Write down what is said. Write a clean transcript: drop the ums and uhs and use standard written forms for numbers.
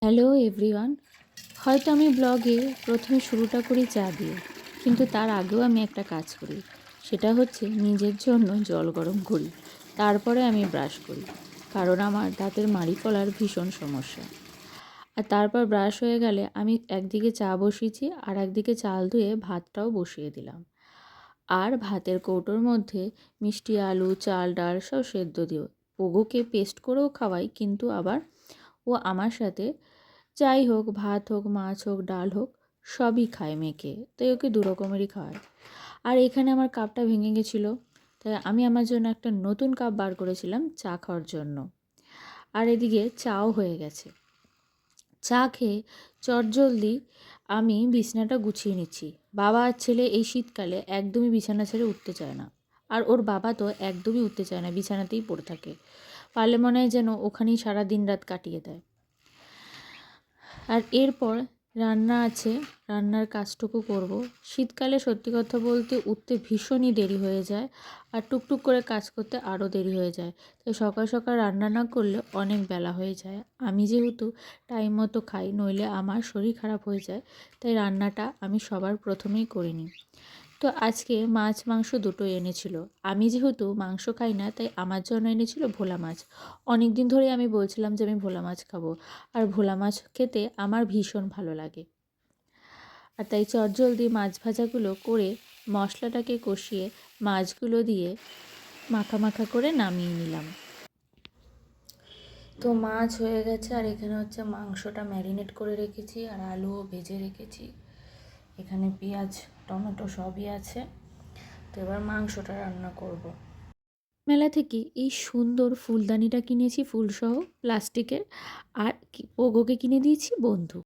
Hello everyone. হয়তো আমি ব্লগে প্রথমে শুরুটা করি চা দিয়ে, কিন্তু তার আগেও আমি একটা কাজ করি। সেটা হচ্ছে নিজের জন্য জল গরম করি, তারপরে আমি ব্রাশ করি, কারণ আমার দাঁতের মাড়ি ফলার ভীষণ সমস্যা। আর তারপর ব্রাশ হয়ে গেলে আমি একদিকে চা বসিয়েছি, আর একদিকে চাল ধুয়ে ভাতটাও বসিয়ে দিলাম। আর ভাতের কৌটোর মধ্যে মিষ্টি আলু, চাল, ডাল সব সেদ্ধ দিও। ওগুকে পেস্ট করেও খাওয়াই, কিন্তু আবার ও আমার সাথে যাই হোক, ভাত হোক, মাছ হোক, ডাল হোক, সবই খায় মেখে, তাই ওকে দু রকমেরই খাওয়ায়। আর এখানে আমার কাপটা ভেঙে গেছিলো, তাই আমি আমার জন্য একটা নতুন কাপ বার করেছিলাম চা খাওয়ার জন্য। আর এদিকে চাও হয়ে গেছে। চা খেয়ে চটজলদি আমি বিছানাটা গুছিয়ে নিচ্ছি। বাবা আর ছেলে এই শীতকালে একদমই বিছানা ছেড়ে উঠতে চায় না। আর ওর বাবা তো একদমই উঠতে চায় না, বিছানাতেই পড়ে থাকে। পারলে মনে হয় যেন ওখানেই সারা দিন রাত কাটিয়ে দেয়। আর এরপর রান্না আছে, রান্নার কাজটুকু করব। শীতকালে সত্যি কথা বলতে উঠতে ভীষণই দেরি হয়ে যায়, আর টুকটুক করে কাজ করতে আরও দেরি হয়ে যায়। তাই সকাল সকাল রান্না না করলে অনেক বেলা হয়ে যায়। আমি যেহেতু টাইম মতো খাই, নইলে আমার শরীর খারাপ হয়ে যায়, তাই রান্নাটা আমি সবার প্রথমেই করে নিই। তো আজকে মাছ মাংস দুটোই এনেছিল। আমি যেহেতু মাংস খাই না, তাই আমার জন্য এনেছিল ভোলা মাছ। অনেক দিন ধরেই আমি বলছিলাম যে আমি ভোলা মাছ খাবো, আর ভোলা মাছ খেতে আমার ভীষণ ভালো লাগে। আর তাই চটজলদি মাছ ভাজাগুলো করে মশলাটাকে কষিয়ে মাছগুলো দিয়ে মাখা মাখা করে নামিয়ে নিলাম। তো মাছ হয়ে গেছে, আর এখানে হচ্ছে মাংসটা ম্যারিনেট করে রেখেছি, আর আলুও ভেজে রেখেছি। এখানে পেঁয়াজ, টমেটো সবই আছে। তো এবার মাংসটা রান্না করব। মেলা থেকে এই সুন্দর ফুলদানিটা কিনেছি, ফুলসহ প্লাস্টিকের। আর ওগোকে কিনে দিয়েছি বন্ধু।